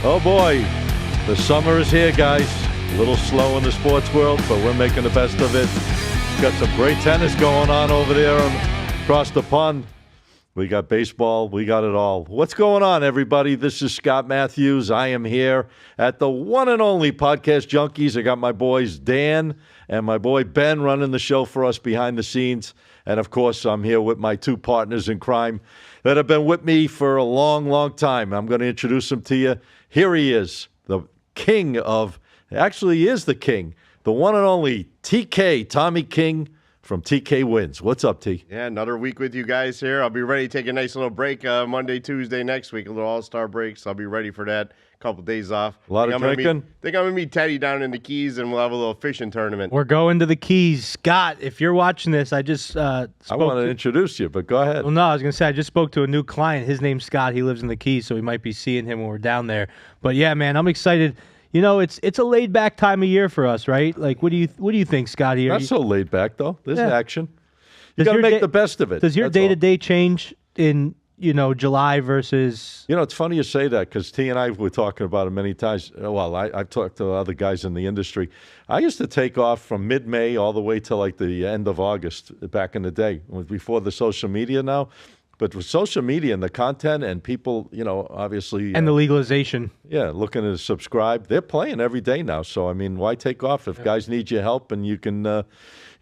Oh boy, the summer is here, guys. A little slow in the sports world, but we're making the best of it. Got some great tennis going on over there across the pond. We got baseball. We got it all. What's going on, everybody? This is Scott Matthews. I am here at the one and only Podcast Junkies. I got my boys Dan and my boy Ben running the show for us behind the scenes. And, of course, I'm here with my two partners in crime that have been with me for a long, long time. I'm going to introduce him to you. Here he is, the king of – actually, he is the king, the one and only TK, Tommy King from TK Wins. What's up, T? Yeah, another week with you guys here. I'll be ready to take a nice little break Monday, Tuesday next week, a little all-star break, so I'll be ready for that. Couple days off. A lot of drinking? Think I'm going to meet Teddy down in the Keys, and we'll have a little fishing tournament. We're going to the Keys. Scott, if you're watching this, I just I want to introduce you, but go ahead. Well, no, I was going to say, I just spoke to a new client. His name's Scott. He lives in the Keys, so we might be seeing him when we're down there. But, yeah, man, I'm excited. You know, it's a laid-back time of year for us, right? Like, what do you think, Scott? Here, Not so laid back, though. There's action. You got to make the best of it. Does your day-to-day change in – July versus... it's funny you say that because T and I were talking about it many times. Well, I've talked to other guys in the industry. I used to take off from mid-May all the way to like the end of August back in the day. It was before the social media now. But with social media and the content and people, obviously... And the legalization. Yeah, looking to subscribe. They're playing every day now. So, I mean, why take off if guys need your help and you can...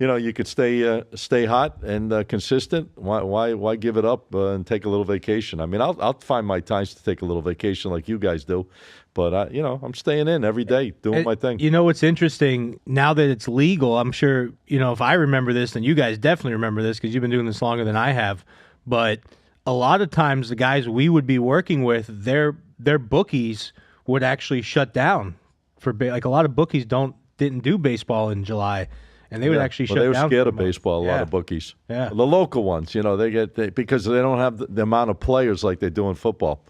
you could stay hot and consistent. Why give it up and take a little vacation? I mean, I'll find my times to take a little vacation like you guys do, but I'm staying in every day doing my thing. You know what's interesting now that it's legal? I'm sure if I remember this, then you guys definitely remember this because you've been doing this longer than I have. But a lot of times the guys we would be working with, their bookies would actually shut down for like a lot of bookies didn't do baseball in July. And they would actually shut down. They were scared of baseball, a lot of bookies. Yeah. The local ones, because they don't have the amount of players like they do in football.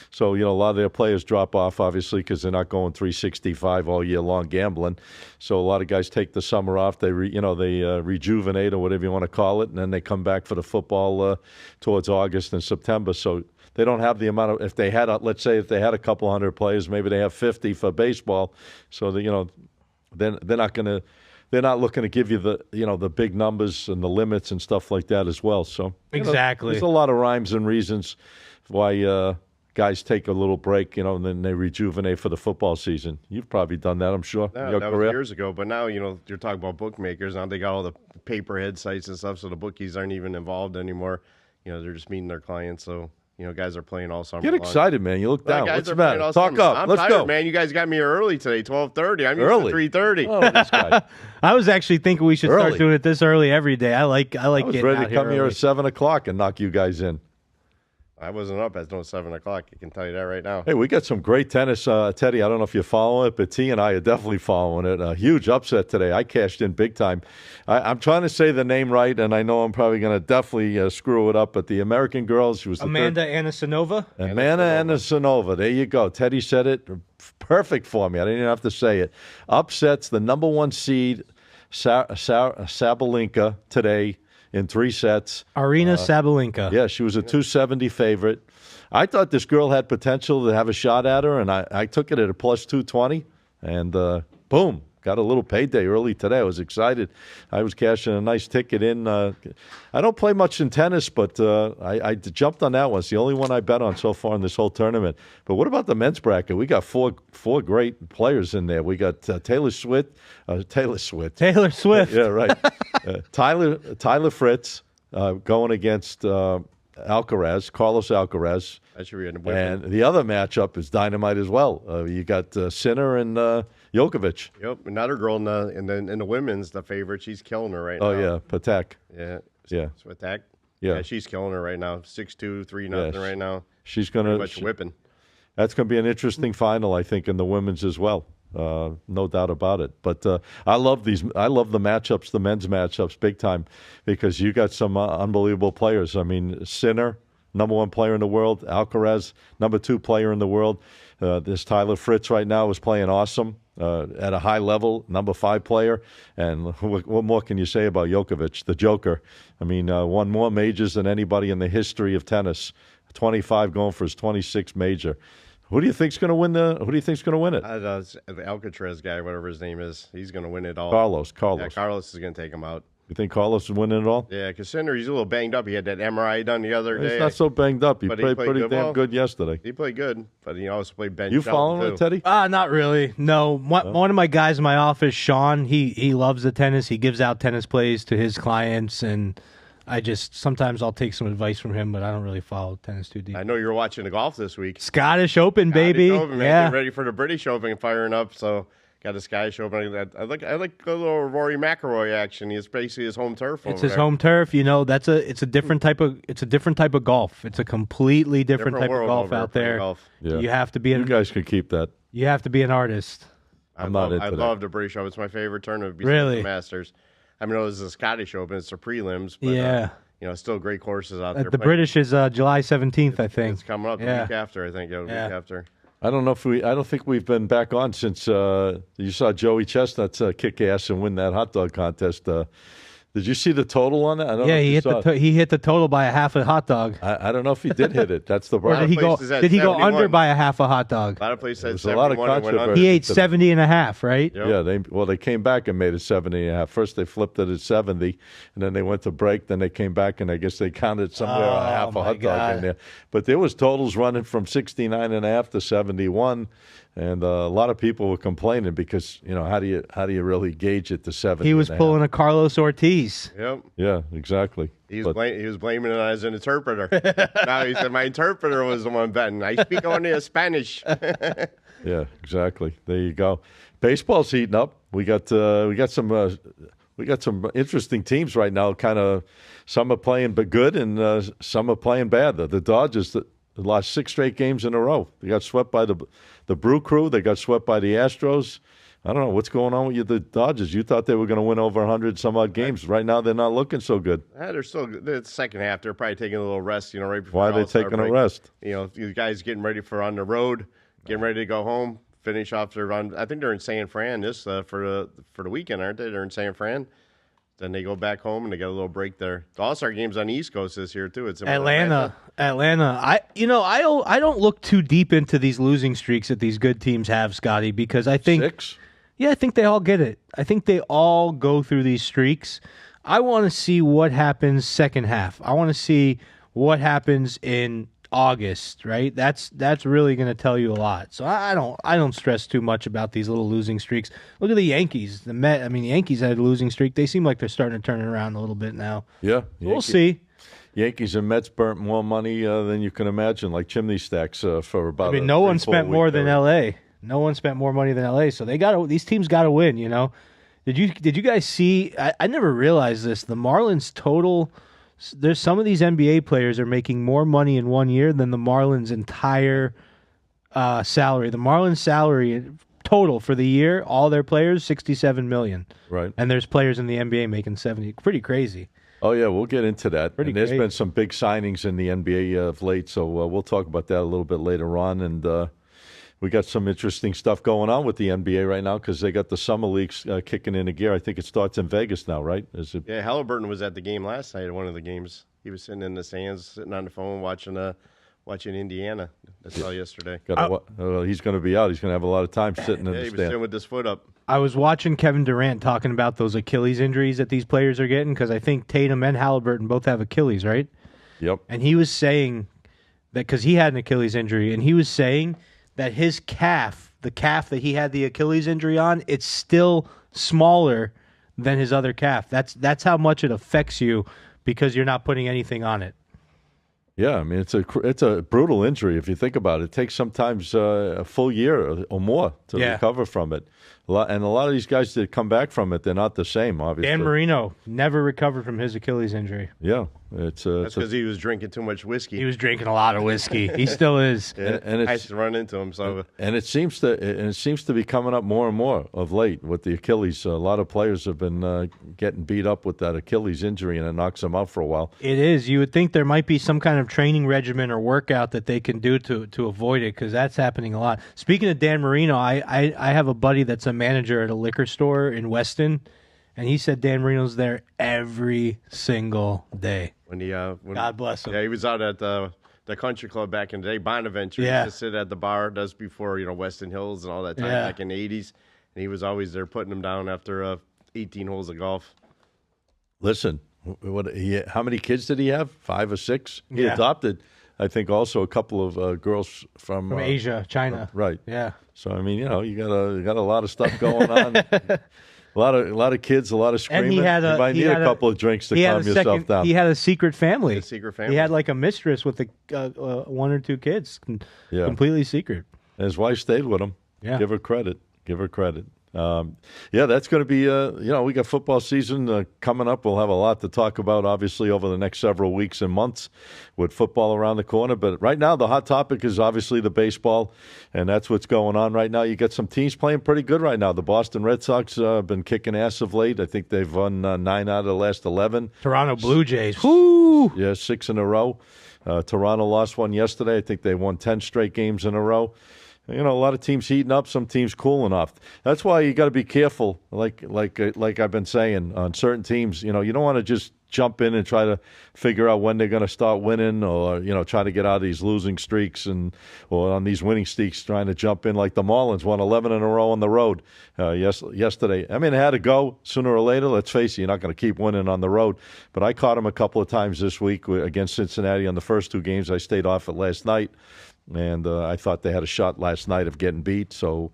So, a lot of their players drop off, obviously, because they're not going 365 all year long gambling. So a lot of guys take the summer off. They rejuvenate or whatever you want to call it, and then they come back for the football towards August and September. So they don't have the amount of – if they had a couple hundred players, maybe they have 50 for baseball. So, they're not going to – they're not looking to give you the big numbers and the limits and stuff like that as well. So exactly, there's a lot of rhymes and reasons why guys take a little break, and then they rejuvenate for the football season. You've probably done that, I'm sure. Yeah, that was years ago, but now you're talking about bookmakers. Now they got all the paperhead sites and stuff, so the bookies aren't even involved anymore. They're just meeting their clients, so. Guys are playing all summer. Get excited, man. You look down. What's the matter? Talk summer. up. Let's tired, go. Man, you guys got me early today, 12:30. I'm early. Used to 3:30. Oh, this guy. I was actually thinking we should start doing it this early every day. I like I was getting ready out to come here here early. at 7 o'clock and knock you guys in. I wasn't up at 7 o'clock. I can tell you that right now. Hey, we got some great tennis. Teddy, I don't know if you're following it, but T and I are definitely following it. A huge upset today. I cashed in big time. I'm trying to say the name right, and I know I'm probably going to definitely screw it up, but the American girl, she was the Amanda Anisimova? Amanda Anisimova. There you go. Teddy said it perfect for me. I didn't even have to say it. Upsets the number one seed, Sabalenka, today in 3 sets. Arina Sabalenka. Yeah, she was a 270 favorite. I thought this girl had potential to have a shot at her, and I took it at a plus 220, and boom, got a little payday early today. I was excited. I was cashing a nice ticket in. I don't play much in tennis, but I jumped on that one. It's the only one I bet on so far in this whole tournament. But what about the men's bracket? We got four great players in there. We got Taylor Swift. Taylor Swift. Yeah, right. Tyler Fritz going against Carlos Alcaraz. That should be a win. And the other matchup is dynamite as well. You got Sinner and Djokovic. Yep, another girl in the women's, the favorite. She's killing her right now. Oh, yeah, Patek. Yeah. Patek. Yeah. She's killing her right now. 6-2, 3-0 right now. She's going to whipping. That's going to be an interesting final, I think, in the women's as well. No doubt about it. But I love the matchups, the men's matchups, big time, because you got some unbelievable players. I mean, Sinner, number 1 player in the world. Alcaraz, number 2 player in the world. This Tyler Fritz right now is playing awesome at a high level, number 5 player. And what more can you say about Djokovic, the Joker? I mean, won more majors than anybody in the history of tennis. 25 going for his 26th major. Who do you think's going to win Who do you think's going to win it? The Alcatraz guy, whatever his name is, he's going to win it all. Carlos. Yeah, Carlos is going to take him out. You think Carlos is winning it all? Yeah, because Cinder, he's a little banged up. He had that MRI done the other day. He's not so banged up. He But played pretty damn good yesterday. He played good, but he also played bench. You following it, Teddy? Not really. No. One of my guys in my office, Sean, he loves the tennis. He gives out tennis plays to his clients, and sometimes I'll take some advice from him, but I don't really follow tennis too deep. I know you were watching the golf this week. Scottish Open, baby. Scottish Open, man. Getting ready for the British Open and firing up, so... Got a Scottish Open. I like a little Rory McIlroy action. It's basically his home turf. It's his home turf. You know, it's a different type of golf. It's a completely different type of golf out there. Yeah. You have to be. You guys can keep that. You have to be an artist. I love the British Open. It's my favorite tournament. Really, the Masters. I mean, it was the Scottish Open. It's the prelims. But, you know, still great courses out there. The British is July 17th, I think. It's coming up the week after. I think the week after. I don't think we've been back on since you saw Joey Chestnut kick ass and win that hot dog contest. Did you see the total on that? I don't know he hit the total by a half a hot dog. I don't know if he did hit it. That's the Or problem. did he go under by a half a hot dog? A lot of places said There's a lot of 71 and went under. controversy. He ate 70 and a half, right? Yep. Yeah, they came back and made it 70 and a half. First they flipped it at 70, and then they went to break. Then they came back, and I guess they counted somewhere a half a hot dog in there. But there was totals running from 69 and a half to 71. And a lot of people were complaining because, you know, how do you really gauge it to 70? He was pulling a Carlos Ortiz. Yep. Yeah, exactly. He was blaming it as an interpreter. Now he said my interpreter was the one betting. I speak only Spanish. Yeah, exactly. There you go. Baseball's heating up. We got some interesting teams right now. Kind of some are playing but good, and some are playing bad. The Dodgers lost 6 straight games in a row. They got swept by the Brew Crew. They got swept by the Astros. I don't know what's going on with the Dodgers. You thought they were going to win over 100 some odd games. Right now, they're not looking so good. They're still good. The second half, they're probably taking a little rest. You know, right before. Why are they taking a rest? You know, you guys getting ready for on the road, getting ready to go home, finish off their run. I think they're in San Fran for the weekend, aren't they? They're in San Fran. Then they go back home and they get a little break there. The All-Star game's on the East Coast this year too. It's in Atlanta. I don't look too deep into these losing streaks that these good teams have, Scotty, because I think 6? Yeah, I think they all get it. I think they all go through these streaks. I want to see what happens second half. I want to see what happens in August, right? That's really going to tell you a lot. So I don't stress too much about these little losing streaks. Look at the Yankees. The Yankees had a losing streak. They seem like they're starting to turn it around a little bit now. Yeah. We'll see. Yankees and Mets burnt more money than you can imagine, like chimney stacks for about. No one spent more than L.A. No one spent more money than L.A. So these teams got to win. You know, did you guys see? I never realized this. The Marlins total. There's some of these NBA players are making more money in 1 year than the Marlins' entire salary. The Marlins' salary total for the year, all their players, $67 million. Right. And there's players in the NBA making 70. Pretty crazy. Oh, yeah, we'll get into that. Pretty and there's great. been some big signings in the NBA of late, so we'll talk about that a little bit later on. And we got some interesting stuff going on with the NBA right now because they got the summer leagues kicking into gear. I think it starts in Vegas now, right? Yeah, Halliburton was at the game last night at one of the games. He was sitting in the stands, sitting on the phone, watching Indiana. I saw yesterday. He's going to be out. He's going to have a lot of time sitting in the he was stand. sitting with his foot up. I was watching Kevin Durant talking about those Achilles injuries that these players are getting because I think Tatum and Halliburton both have Achilles, right? Yep. And he was saying that because he had an Achilles injury, and he was saying that his calf, the calf that he had the Achilles injury on, it's still smaller than his other calf. That's how much it affects you because you're not putting anything on it. Yeah, I mean it's a brutal injury if you think about it. It takes sometimes a full year or more to recover from it. And a lot of these guys that come back from it, they're not the same. Obviously, Dan Marino never recovered from his Achilles injury. Yeah, that's because he was drinking too much whiskey. He was drinking a lot of whiskey. He still is. and I used to run into him. So and it seems to be coming up more and more of late with the Achilles. A lot of players have been getting beat up with that Achilles injury, and it knocks them out for a while. It is. You would think there might be some kind of training regimen or workout that they can do to avoid it because that's happening a lot. Speaking of Dan Marino, I have a buddy that's a manager at a liquor store in Weston, and he said Dan Marino's there every single day. when God bless him. Yeah, he was out at the country club back in the day. Bonaventure Yeah. used to sit at the bar. That's before Weston Hills and all that time back in the 80s. And he was always there putting them down after 18 holes of golf. Listen, how many kids did he have? 5 or 6? He Yeah. adopted, I think, also a couple of girls from Asia, China. Right. Yeah. So I mean, you got a lot of stuff going on. a lot of kids, a lot of screaming. And you might need a couple of drinks to calm yourself down. He had a secret family. Secret family. He had like a mistress with 1 or 2 kids, completely secret. And his wife stayed with him. Yeah. Give her credit. That's going to be, we got football season coming up. We'll have a lot to talk about, obviously, over the next several weeks and months with football around the corner. But right now, the hot topic is obviously the baseball, and that's what's going on right now. You got some teams playing pretty good right now. The Boston Red Sox have been kicking ass of late. I think they've won 9 out of the last 11. Toronto Blue Jays. Woo! Yeah, 6 in a row. Toronto lost one yesterday. I think they won 10 straight games in a row. A lot of teams heating up, some teams cooling off. That's why you got to be careful, like I've been saying, on certain teams. You don't want to just jump in and try to figure out when they're going to start winning, or try to get out of these losing streaks or on these winning streaks, trying to jump in like the Marlins won 11 in a row on the road yesterday. I mean, it had to go sooner or later. Let's face it, you're not going to keep winning on the road. But I caught them a couple of times this week against Cincinnati on the first 2 games. I stayed off it last night. And I thought they had a shot last night of getting beat. So,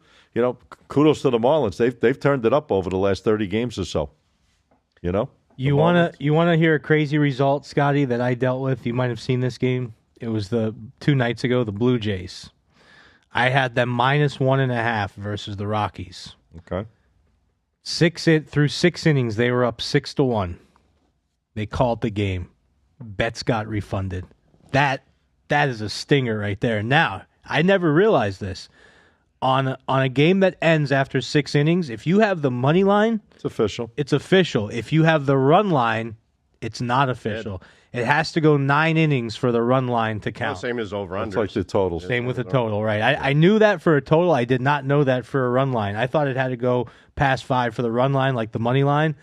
kudos to the Marlins. They've turned it up over the last 30 games or so. You wanna hear a crazy result, Scotty, that I dealt with? You might have seen this game. It was the 2 nights ago, the Blue Jays. I had them -1.5 versus the Rockies. Okay. Through 6 innings, they were up 6-1. They called the game. Bets got refunded. That is a stinger right there. Now, I never realized this. On a game that ends after 6 innings, if you have the money line, It's official. it's official. If you have the run line, it's not official. It has to go 9 innings for the run line to count. Same as over It's under. like the totals. Same with the total, right? I knew that for a total. I did not know that for a run line. I thought it had to go past 5 for the run line, like the money line.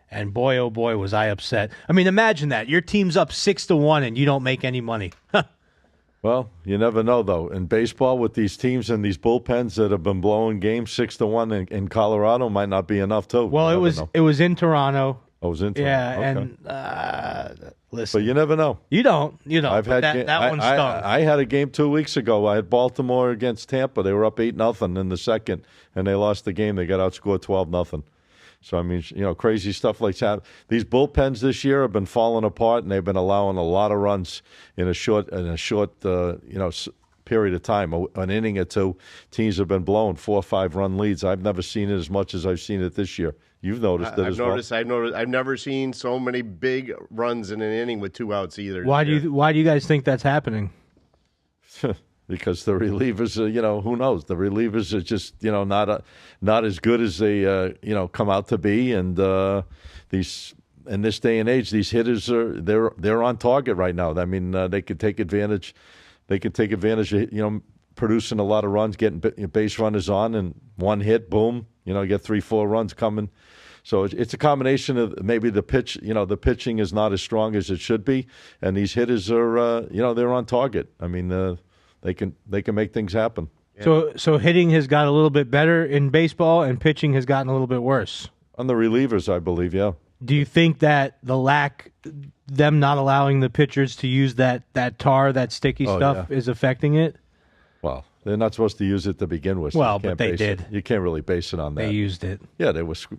And boy, oh boy, was I upset. I mean, imagine that. Your team's up 6-1 and you don't make any money. Well, you never know, though. In baseball, with these teams and these bullpens that have been blowing games 6-1 in Colorado, might not be enough, too. Well, it was in Toronto. I was in Toronto. Yeah, Okay. and listen. But you never know. You don't. I've had that one stung. I had a game 2 weeks ago. I had Baltimore against Tampa. They were up 8-0 in the second, and they lost the game. They got outscored 12-0. So I mean, crazy stuff like that. These bullpens this year have been falling apart, and they've been allowing a lot of runs in a short period of time. An inning or two, teams have been blowing 4 or 5 run leads. I've never seen it as much as I've seen it this year. You've noticed it as well. I've noticed. I've never seen so many big runs in an inning with 2 outs either. Why do you guys think that's happening? Because the relievers are, who knows? The relievers are just, not as good as they, come out to be. And these in this day and age, these hitters they're on target right now. I mean, they could take advantage. They could take advantage of, producing a lot of runs, getting base runners on, and one hit, boom, get 3-4 runs coming. So it's a combination of maybe the pitch. The pitching is not as strong as it should be, and these hitters are, they're on target. I mean, they can make things happen. Yeah. So hitting has got a little bit better in baseball, and pitching has gotten a little bit worse. On the relievers, I believe, yeah. Do you think that them not allowing the pitchers to use that tar, that sticky stuff, is affecting it? Well, they're not supposed to use it to begin with. So well, but they did. You can't really base it on that. They used it. Yeah,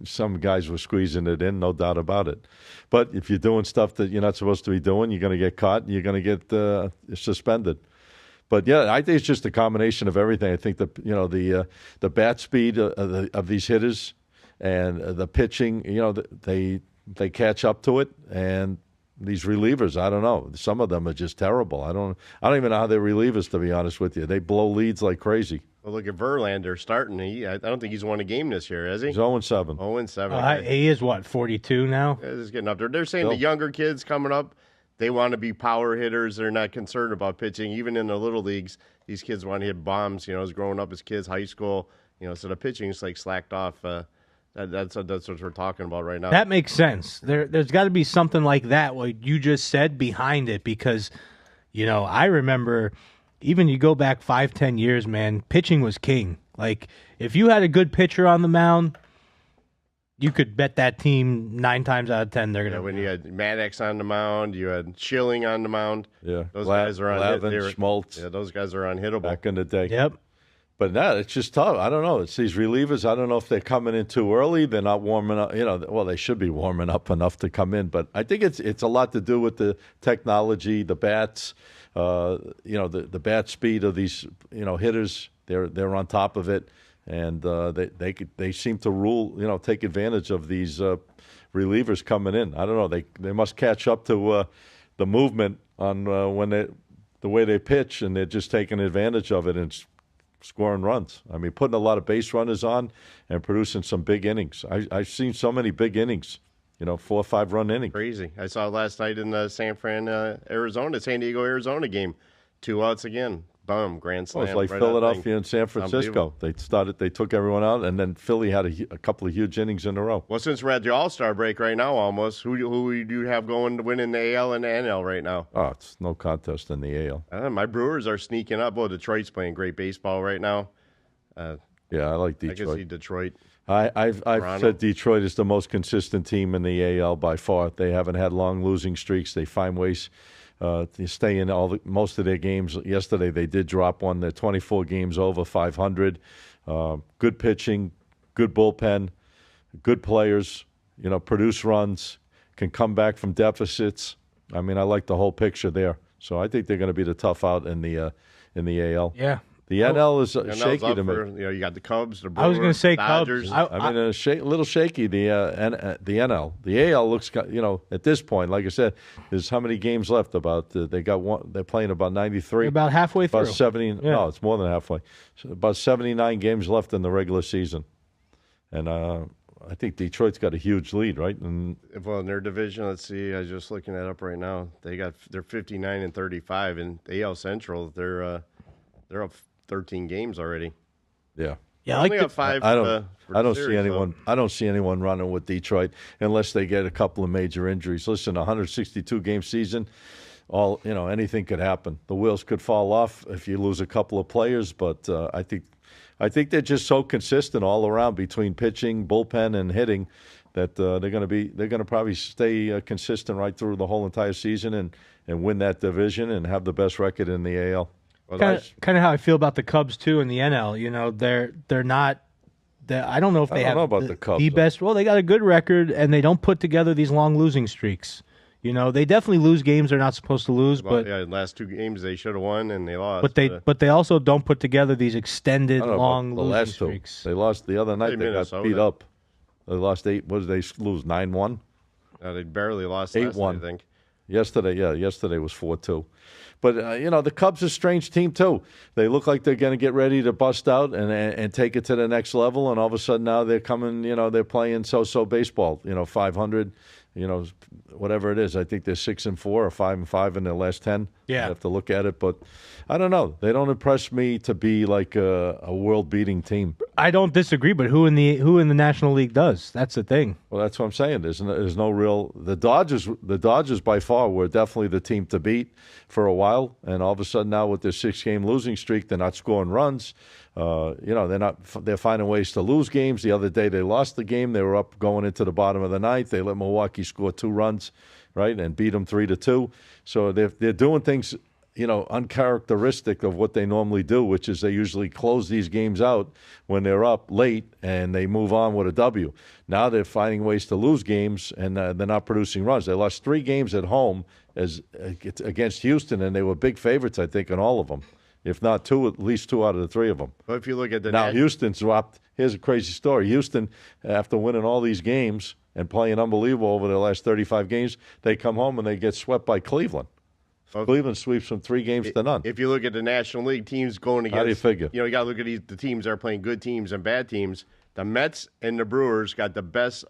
some guys were squeezing it in, no doubt about it. But if you're doing stuff that you're not supposed to be doing, you're going to get caught, and you're going to get suspended. But yeah, I think it's just a combination of everything. I think the bat speed of these hitters and the pitching, they catch up to it, and these relievers, I don't know. Some of them are just terrible. I don't even know how they're relievers, to be honest with you. They blow leads like crazy. Well, look at Verlander starting. I don't think he's won a game this year, has he? He's 0-7. 0-7. He is 42 now. Yeah, he's getting up there. They're saying the younger kids coming up, they want to be power hitters. They're not concerned about pitching. Even in the little leagues, these kids want to hit bombs. As growing up as kids, high school. So the pitching is like slacked off. That's what we're talking about right now. That makes sense. There's got to be something like that, what you just said, behind it, because I remember even you go back 5-10 years, man, pitching was king. Like, if you had a good pitcher on the mound, you could bet that team 9 times out of 10 they're going to when you had Maddox on the mound, you had Schilling on the mound. Yeah, Those guys are Lavin, Schmaltz. Yeah, those guys are unhittable. Back in the day. Yep. But now it's just tough. I don't know. It's these relievers. I don't know if they're coming in too early. They're not warming up. Well, they should be warming up enough to come in. But I think it's a lot to do with the technology, the bats, the bat speed of these hitters. They're on top of it, and they seem to take advantage of these relievers coming in. I don't know. They must catch up to the movement on the way they pitch, and they're just taking advantage of it and scoring runs. I mean, putting a lot of base runners on and producing some big innings. I've seen so many big innings, 4 or 5 run innings. Crazy. I saw it last night in the San Diego, Arizona game. 2 outs again. Boom, grand slam. Well, it's like Philadelphia and San Francisco. They took everyone out, and then Philly had a couple of huge innings in a row. Well, since we're at the All-Star break right now almost, who do you have going to win in the AL and the NL right now? Oh, it's no contest in the AL. My Brewers are sneaking up. Well, Detroit's playing great baseball right now. Yeah, I like Detroit. I can see Detroit. I've said Detroit is the most consistent team in the AL by far. They haven't had long losing streaks. They find ways to stay in most of their games. Yesterday they did drop one. They're 24 games over 500. Good pitching, good bullpen, good players. Produce runs, can come back from deficits. I mean, I like the whole picture there. So I think they're going to be the tough out in the AL. Yeah. The NL is shaky to me. You got the Cubs, the Brewers, I was going to say Dodgers. Cubs. I mean, a little shaky, the NL. The AL looks, at this point, like I said, there's how many games left? They're playing about 93. About halfway through. About 70. Yeah. No, it's more than halfway. So about 79 games left in the regular season. And I think Detroit's got a huge lead, right? And in their division, let's see. I was just looking that up right now. They're 59 and 35, and AL Central, they're up 13 games already. Yeah. Yeah, only got 5. I don't see anyone. I don't see anyone running with Detroit unless they get a couple of major injuries. Listen, 162 game season, anything could happen. The wheels could fall off if you lose a couple of players. But I think they're just so consistent all around between pitching, bullpen, and hitting that they're going to probably stay consistent right through the whole entire season and win that division and have the best record in the AL. Kind of how I feel about the Cubs too in the NL. They're not. I don't know if they have the Cubs, the best. Well, they got a good record and they don't put together these long losing streaks. They definitely lose games they're not supposed to lose. But the last 2 games they should have won and they lost. But they also don't put together these extended long losing last streaks. They lost the other night. They got beat up. They lost 8. What did they lose? 9-1. They barely lost 8-1. I think. Yesterday was 4-2. But, the Cubs are a strange team, too. They look like they're going to get ready to bust out and take it to the next level, and all of a sudden now they're coming, they're playing so-so baseball, 500, whatever it is. I think they're 6-4 or 5-5 in their last 10. Yeah. I have to look at it, but I don't know. They don't impress me to be like a world-beating team. I don't disagree, but who in the National League does? That's the thing. Well, that's what I'm saying. There's no real. The Dodgers by far were definitely the team to beat for a while, and all of a sudden now with their 6-game losing streak, they're not scoring runs. They're finding ways to lose games. The other day they lost the game. They were up going into the bottom of the ninth. They let Milwaukee score 2 runs, right, and beat them 3-2. So they're doing things, uncharacteristic of what they normally do, which is they usually close these games out when they're up late and they move on with a W. Now they're finding ways to lose games and they're not producing runs. They lost 3 games at home against Houston, and they were big favorites, I think, in all of them. If not 2, at least 2 out of the 3 of them. Well, if you look at Houston's dropped. Here's a crazy story. Houston, after winning all these games and playing unbelievable over their last 35 games, they come home and they get swept by Cleveland. Cleveland sweeps from 3-0. If you look at the National League teams going against, how do you figure? You got to look at the teams that are playing good teams and bad teams. The Mets and the Brewers got the best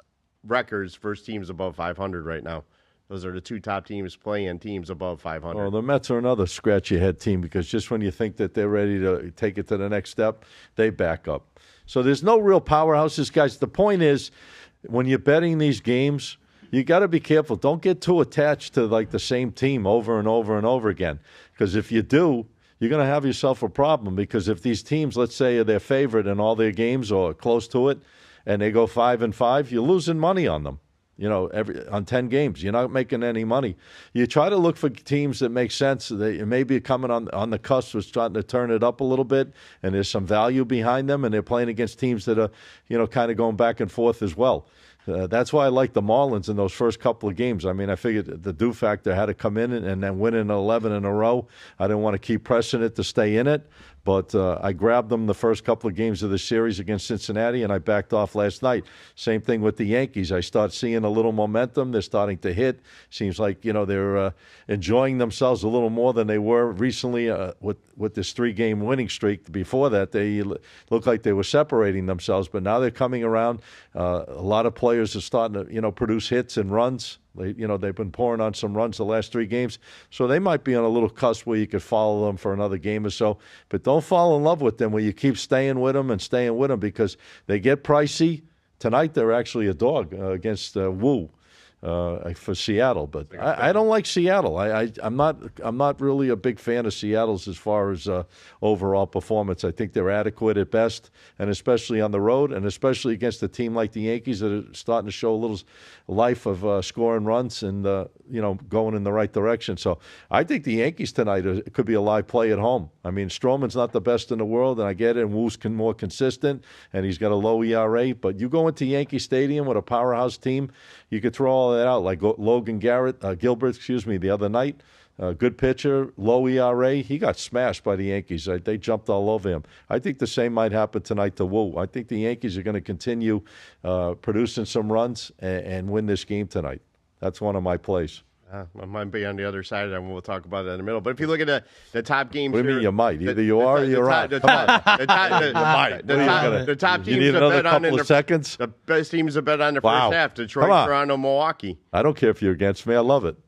records, first teams above 500 right now. Those are the 2 top teams playing teams above 500. Well, the Mets are another scratch-your-head team because just when you think that they're ready to take it to the next step, they back up. So there's no real powerhouses, guys. The point is, when you're betting these games, you got to be careful. Don't get too attached to like the same team over and over and over again. Because if you do, you're going to have yourself a problem. Because if these teams, let's say, are their favorite in all their games or close to it, and they go 5-5, you're losing money on them. On 10 games, you're not making any money. You try to look for teams that make sense. They maybe coming on the cusp of starting to turn it up a little bit, and there's some value behind them, and they're playing against teams that are, kind of going back and forth as well. That's why I like the Marlins in those first couple of games. I mean, I figured the do factor had to come in and then win in 11 in a row. I didn't want to keep pressing it to stay in it, but I grabbed them the first couple of games of the series against Cincinnati, and I backed off last night. Same thing with the Yankees. I start seeing a little momentum. They're starting to hit. Seems like, they're enjoying themselves a little more than they were recently with this 3-game winning streak. Before that, they looked like they were separating themselves, but now they're coming around. A lot of players are starting to, produce hits and runs. They've been pouring on some runs the last 3 games, so they might be on a little cusp where you could follow them for another game or so. But don't fall in love with them where you keep staying with them because they get pricey. Tonight they're actually a dog against Woo for Seattle, but I don't like Seattle. I'm not really a big fan of Seattle's as far as overall performance. I think they're adequate at best, and especially on the road, and especially against a team like the Yankees that are starting to show a little life of scoring runs and going in the right direction. So I think the Yankees tonight could be a live play at home. I mean, Stroman's not the best in the world, and I get it, and Woo's more consistent, and he's got a low ERA. But you go into Yankee Stadium with a powerhouse team, you could throw all that out, like Logan Gilbert, the other night. Good pitcher, low ERA. He got smashed by the Yankees. They jumped all over him. I think the same might happen tonight to Woo. I think the Yankees are going to continue producing some runs and win this game tonight. That's one of my plays. I might be on the other side, and we'll talk about that in a minute. But if you look at the top games, what do you mean you might? Either you are or you're out. The top teams you need another couple of seconds. The best teams have bet on the first half: Detroit, Toronto, Milwaukee. I don't care if you're against me. I love it.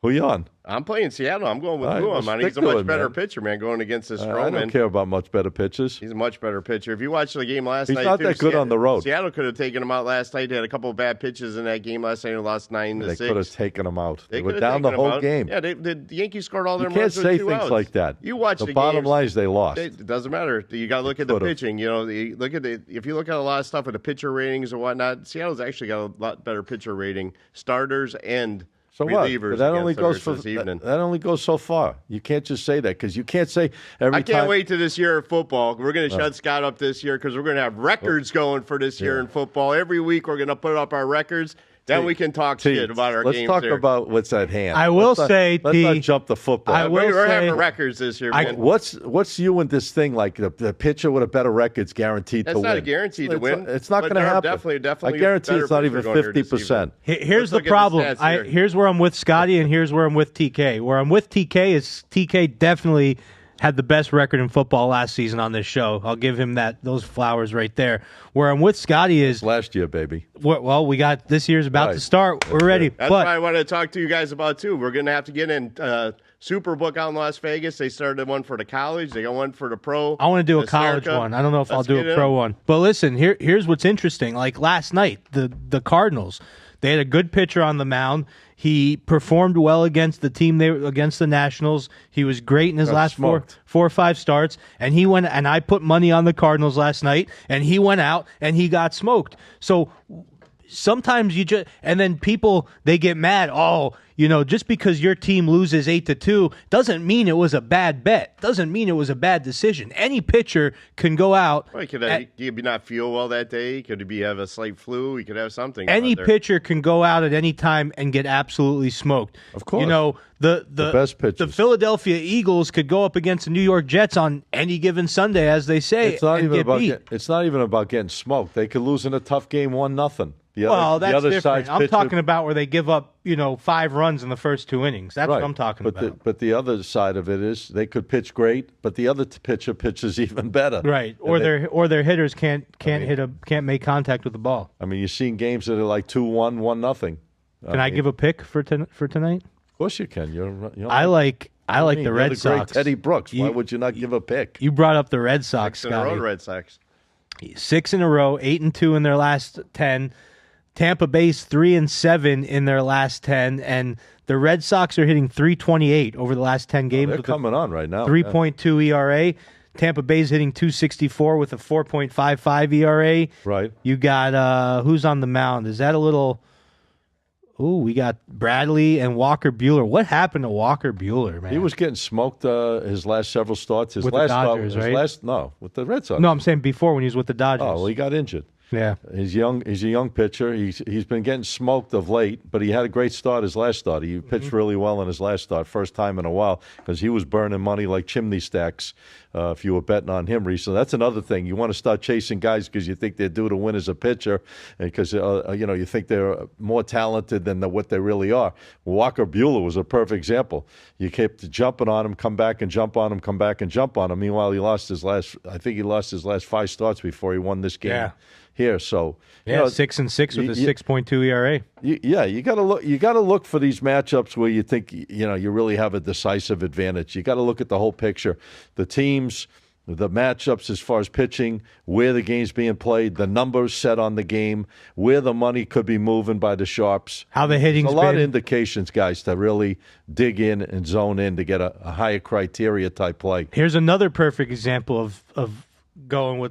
Who you on? I'm playing Seattle. I'm going with Woo. He's a much better pitcher, man, going against this Stroman. I don't care about much better pitchers. He's a much better pitcher. If you watched the game last night, he's not that good on the road. Seattle could have taken him out last night. They had a couple of bad pitches in that game last night and lost 9-6. They could have taken him out. They were down the whole game. Yeah, the Yankees scored all their runs with 2 outs. You can't say things like that. You watch the bottom line is they lost. It doesn't matter. You got to look at the pitching. If you look at a lot of stuff with the pitcher ratings and whatnot, Seattle's actually got a lot better pitcher rating, starters and so what? But that only goes that only goes so far. You can't just say that because you can't say every time. I can't wait to this year of football. We're going to shut Scott up this year because we're going to have records going for this year in football. Every week we're going to put up our records. Then we can talk shit about our games. Let's talk about what's at hand. I will say, let's not jump the football. We're having records this year, man. What's you and this thing like the pitcher with a better record's guaranteed to win? That's not a guarantee to win. It's not going to happen. Definitely. I guarantee it's not even 50%. Here's the problem. Here's where I'm with Scotty, and here's where I'm with TK. Where I'm with TK is TK definitely had the best record in football last season on this show. I'll give him those flowers right there. Where I'm with Scotty is last year, baby. Well, we got this year's about to start. We're ready. That's what I want to talk to you guys about too. We're going to have to get in Superbook out in Las Vegas. They started one for the college. They got one for the pro. I want to do a college one. I don't know if I'll do a pro one. But listen, here's what's interesting. Like last night, the Cardinals, they had a good pitcher on the mound. He performed well against the team against the Nationals. He was great in his last four or five starts. And he went, and I put money on the Cardinals last night, and he went out and he got smoked. So sometimes and then people, they get mad. Oh, just because your team loses 8-2 doesn't mean it was a bad bet. Doesn't mean it was a bad decision. Any pitcher can go out. Well, he could not feel well that day. Could he have a slight flu? He could have something. Any pitcher can go out at any time and get absolutely smoked. Of course. The best pitchers. The Philadelphia Eagles could go up against the New York Jets on any given Sunday, as they say. It's not even about getting smoked. They could lose in a tough game 1-0. That's different. I'm talking about where they give up, 5 runs in the first 2 innings. That's what I'm talking about. But the other side of it is they could pitch great, but the other pitcher pitches even better. Right. Or their hitters can't make contact with the ball. I mean, you've seen games that are like 2-1, 1-0. Can I give a pick for tonight? Of course you can. I like the Red Sox. Teddy Brooks. Why would you not give a pick? You brought up the Red Sox, 6 in a row, Red Sox. 6 in a row, 8-2 in their last 10. Tampa Bay's 3-7 in their last 10, and the Red Sox are hitting 328 over the last 10 games. They're coming on right now. 3.2 ERA. Tampa Bay's hitting 264 with a 4.55 ERA. Right. You got who's on the mound? Is that a little? Ooh, we got Bradley and Walker Buehler. What happened to Walker Buehler, man? He was getting smoked his last several starts. His With the last Dodgers, start, right? with the Red Sox. No, I'm saying before when he was with the Dodgers. Oh, well, he got injured. Yeah. He's young. He's a young pitcher. He's been getting smoked of late, but he had a great start his last start. He pitched really well in his last start, first time in a while, because he was burning money like chimney stacks. If you were betting on him recently, that's another thing. You want to start chasing guys because you think they're due to win as a pitcher, and because you think they're more talented than what they really are. Walker Buehler was a perfect example. You kept jumping on him, come back and jump on him, come back and jump on him. Meanwhile, he lost his last 5 starts before he won this game. Yeah. Here, so 6-6 with a 6.2 ERA. You got to look. You got to look for these matchups where you think you really have a decisive advantage. You got to look at the whole picture, the teams, the matchups as far as pitching, where the game's being played, the numbers set on the game, where the money could be moving by the sharps. How the hitting's There's a lot been. of indications, guys, to really dig in and zone in to get a higher criteria type play. Here's another perfect example of going with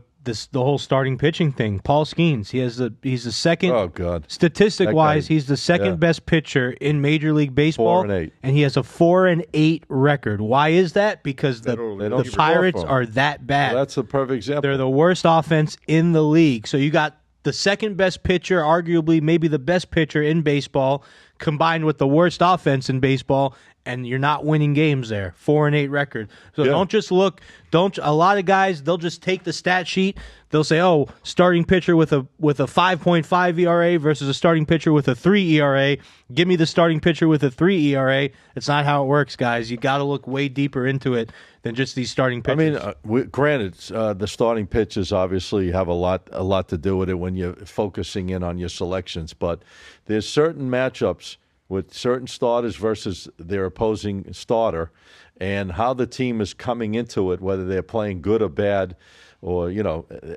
the whole starting pitching thing. Paul Skeens, he's the second. Oh God! Statistic wise, That guy, he's the second best pitcher in Major League Baseball, 4-8. and he has a 4-8 record. Why is that? Because They the don't score Pirates for him. are that bad. Well, that's a perfect example. They're the worst offense in the league. So you got the second best pitcher, arguably maybe the best pitcher in baseball, combined with the worst offense in baseball, and you're not winning games there. 4-8 record. So don't just look. A lot of guys, they'll just take the stat sheet. They'll say, "Oh, starting pitcher with a 5.5 ERA versus a starting pitcher with a 3 ERA. Give me the starting pitcher with a 3 ERA." It's not how it works, guys. You got to look way deeper into it than just these starting pitchers. I mean, granted, the starting pitches obviously have a lot to do with it when you're focusing in on your selections. But there's certain matchups with certain starters versus their opposing starter, and how the team is coming into it, whether they're playing good or bad, or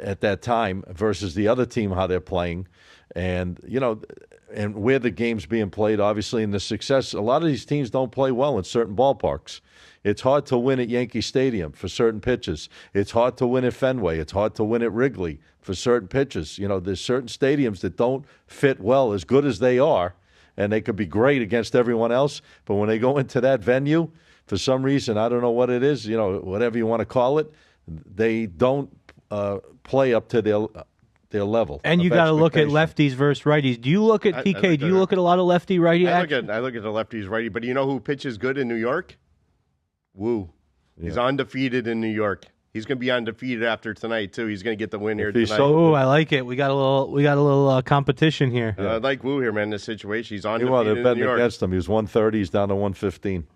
at that time versus the other team how they're playing, and and where the game's being played, obviously, and the success. A lot of these teams don't play well in certain ballparks. It's hard to win at Yankee Stadium for certain pitches. It's hard to win at Fenway. It's hard to win at Wrigley for certain pitches. There's certain stadiums that don't fit well, as good as they are, and they could be great against everyone else. But when they go into that venue, for some reason, I don't know what it is, whatever you want to call it, they don't play up to their level. And you got to look at lefties versus righties. Do you look at TK? Do you look at a lot of lefty righty action? I look at the lefties righty, but you know who pitches good in New York? Woo. He's undefeated in New York. He's going to be undefeated after tonight too. He's going to get the win here tonight. Oh, I like it. We got a little competition here. I like Woo here, man. In this situation, he's undefeated Meanwhile, they're in betting New York. against him. He was 130. He's down to 115.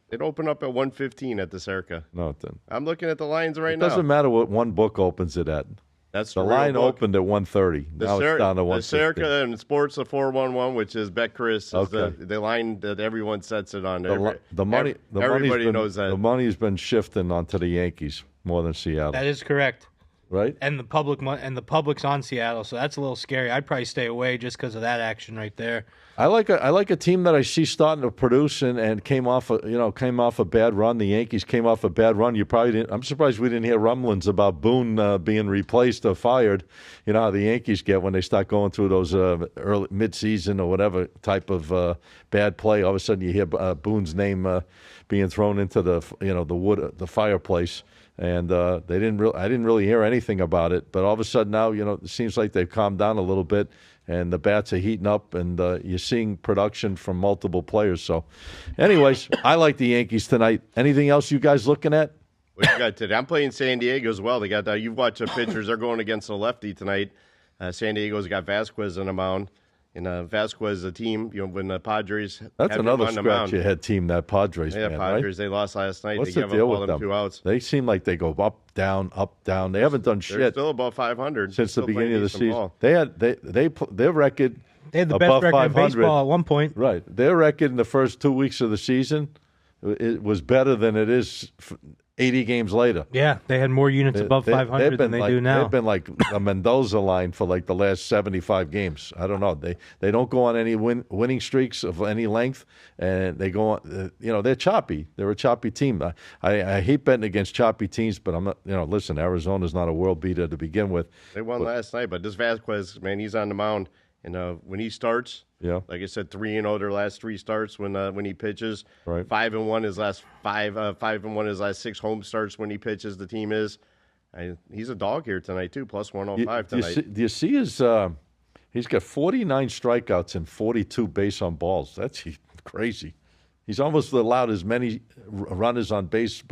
It opened up at 115 at the Serica. No, it didn't. I'm looking at the lines right now. It doesn't matter what one book opens it at. That's the real line book. opened at 130. Now it's down to 115. The Serica and Sports the 411, which is BetChris, is Okay. the line that everyone sets it on. Everybody knows that. The money's been shifting onto the Yankees more than Seattle. That is correct. Right? And the public's on Seattle, so that's a little scary. I'd probably stay away just because of that action right there. I like a team that I see starting to produce and came off a bad run. The Yankees came off a bad run. I'm surprised we didn't hear rumblings about Boone being replaced or fired. You know how the Yankees get when they start going through those early mid-season or whatever type of bad play. All of a sudden you hear Boone's name being thrown into the fireplace. And I didn't really hear anything about it. But all of a sudden now, it seems like they've calmed down a little bit, and the bats are heating up, and you're seeing production from multiple players. So, anyways, I like the Yankees tonight. Anything else you guys looking at? What you got today? I'm playing San Diego as well. They got you've watched the pitchers. They're going against a lefty tonight. San Diego's got Vasquez on the mound. And Vasquez, the team, when the Padres That's have another him on the mound. scratch-your-head team, that Padres, Yeah, man, Padres, right? they lost last night. What's they the gave deal up all with them them? 2 outs. They seem like they go up, down, up, down. They haven't done They're shit still above 500 since the Still beginning of the playing season. decent ball. Their record They had the best above record in 500. baseball at one point. Right. Their record in the first 2 weeks of the season it was better than it is 80 games later. Yeah, they had more units above 500 than they do now. They've been like a Mendoza line for like the last 75 games. I don't know. They don't go on any winning streaks of any length, and they go on. They're choppy. They're a choppy team. I hate betting against choppy teams, but I'm not. Listen, Arizona's not a world beater to begin with. They won last night, but this Vasquez, man, he's on the mound, and when he starts. Yeah, like I said, 3-0 their last 3 starts when he pitches. Right. 5-1 his last 5-1 his last 6 home starts when he pitches. The team is. He's a dog here tonight too. Plus 105 tonight. Do you see his? He's got 49 strikeouts and 42 base on balls. That's crazy. He's almost allowed as many runners on base,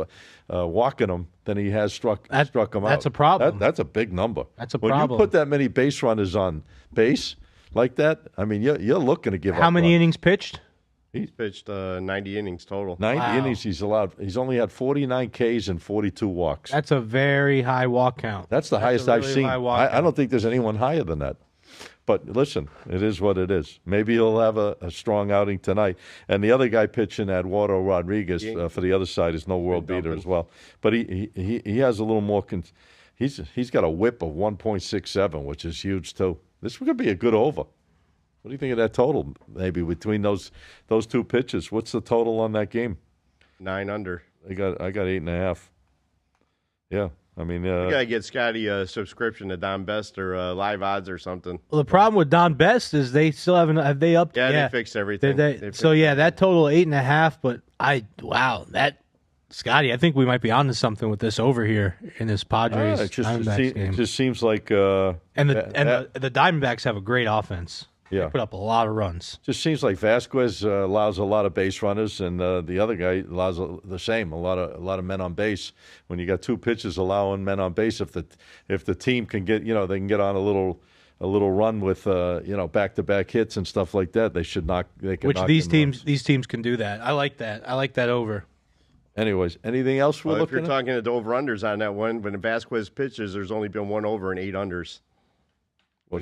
walking them, than he has struck them out. That's a problem. That's a big number. That's a when problem. When you put that many base runners on base like that, I mean, you're looking to give up. How many innings pitched? He's pitched 90 innings total. 90 innings he's allowed. He's only had 49 Ks and 42 walks. That's a very high walk count. That's the highest I've seen. I don't think there's anyone higher than that. But listen, it is what it is. Maybe he'll have a strong outing tonight. And the other guy pitching, Eduardo Rodriguez, for the other side, is no world beater as well. But he has a little more. He's got a whip of 1.67, which is huge too. This could be a good over. What do you think of that total? Maybe between those 2 pitches, what's the total on that game? 9 under. I got 8.5. Yeah. I mean, you gotta get Scotty a subscription to Don Best or Live Odds or something. Well, the problem with Don Best is they still haven't. Have they upped? Yeah, they fixed everything. That total 8.5. But that Scotty, I think we might be onto something with this over here in this Padres Diamondbacks game. It just seems like the Diamondbacks have a great offense. Yeah, they put up a lot of runs. Just seems like Vasquez allows a lot of base runners, and the other guy allows the same. A lot of men on base. When you got 2 pitchers allowing men on base, if the team can get they can get on a little run with back-to-back hits and stuff like that, they should knock. They can. Which knock these teams can do that. I like that. I like that over. Anyways, anything else we're looking at? If you're talking at the over-unders on that one, when Vasquez pitches, there's only been 1 over and 8 unders. When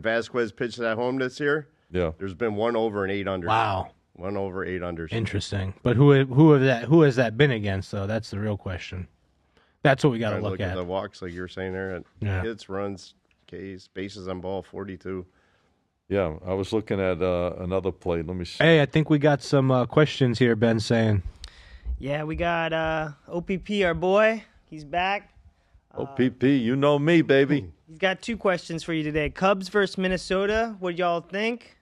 Vasquez pitches at home this year, there's been 1 over and 8 unders. Wow. 1 over, 8 unders. Interesting. But who has that been against, though? That's the real question. That's what we got to look at. The walks, like you were saying there. Hits, runs, Ks, bases on ball, 42. Yeah, I was looking at another play. Let me see. Hey, I think we got some questions here, Ben saying. Yeah, we got OPP, our boy. He's back. OPP, you know me, baby. He's got 2 questions for you today. Cubs versus Minnesota. What y'all think?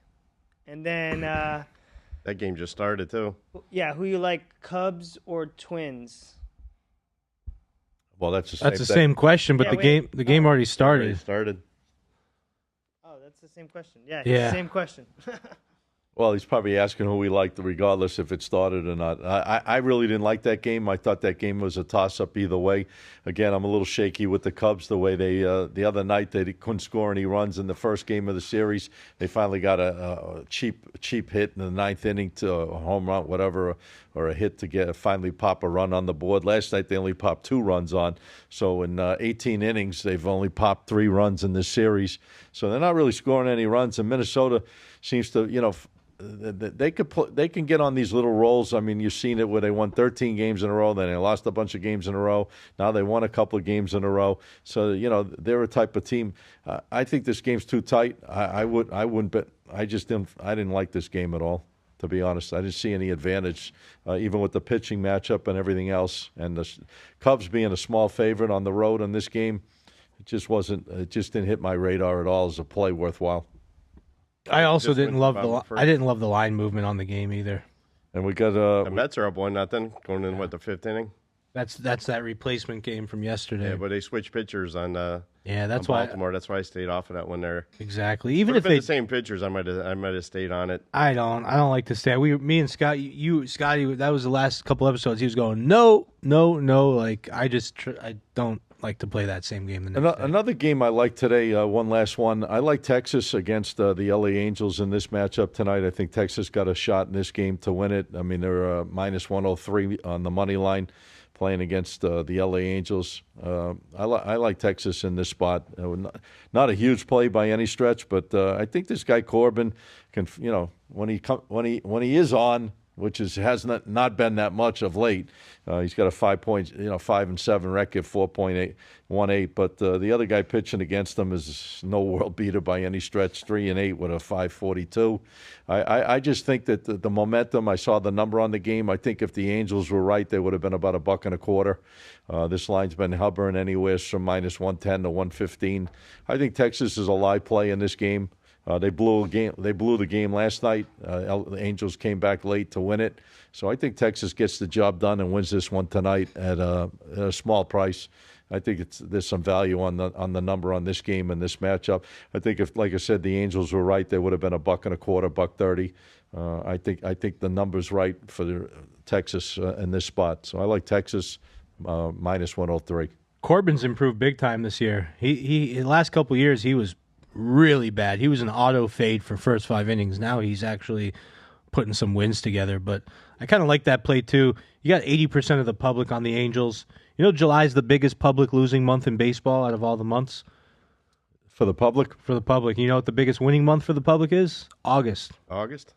And then that game just started too. Yeah, who you like, Cubs or Twins? Well, that's the same question, but the game already started. Oh, that's the same question. Yeah, same question. Well, he's probably asking who we liked, regardless if it started or not. I really didn't like that game. I thought that game was a toss-up either way. Again, I'm a little shaky with the Cubs the way they the other night they couldn't score any runs in the first game of the series. They finally got a cheap hit in the 9th inning to a home run, whatever, or a hit to finally pop a run on the board. Last night they only popped 2 runs on. So in 18 innings, they've only popped 3 runs in this series. So they're not really scoring any runs. And Minnesota seems to, they can get on these little rolls. I mean, you've seen it where they won 13 games in a row, then they lost a bunch of games in a row. Now they won a couple of games in a row. So they're a type of team. I think this game's too tight. I wouldn't bet. I didn't like this game at all, to be honest. I didn't see any advantage, even with the pitching matchup and everything else. And the Cubs being a small favorite on the road in this game, it just didn't hit my radar at all as a play worthwhile. I also didn't love the line movement on the game either. And we got the Mets are up 1-0 going in the 5th inning. That's that replacement game from yesterday. Yeah, but they switched pitchers on that's on Baltimore. That's why I stayed off of that one there. Exactly. Even if they the same pitchers, I might have stayed on it. I don't like to stay. Me and Scott, Scotty, that was the last couple episodes. He was going no. Like I don't like to play that same game the next day. Another game I like today, one last one. I like Texas against the LA Angels in this matchup tonight. I think Texas got a shot in this game to win it. I mean, they're minus 103 on the money line playing against the LA Angels. I like Texas in this spot. Not a huge play by any stretch, but I think this guy Corbin can, when he is on, which has not been that much of late. He's got a 5-7 record, 4.818. But the other guy pitching against him is no world beater by any stretch, 3-8 with a 5.42. I just think that the momentum. I saw the number on the game. I think if the Angels were right, they would have been about $1.25. This line's been hovering anywhere from -110 to 115. I think Texas is a live play in this game. They blew the game last night. The Angels came back late to win it. So I think Texas gets the job done and wins this one tonight at a small price. I think there's some value on the number on this game and this matchup. I think if, like I said, the Angels were right, they would have been $1.25, $1.30. I think the number's right for Texas in this spot. So I like Texas -103. Corbin's improved big time this year. He the last couple of years he was really bad. He was an auto fade for first 5 innings. Now he's actually putting some wins together. But I kind of like that play too. You got 80% of the public on the Angels. You know, July's the biggest public losing month in baseball out of all the months. For the public? For the public. You know what the biggest winning month for the public is? August. August?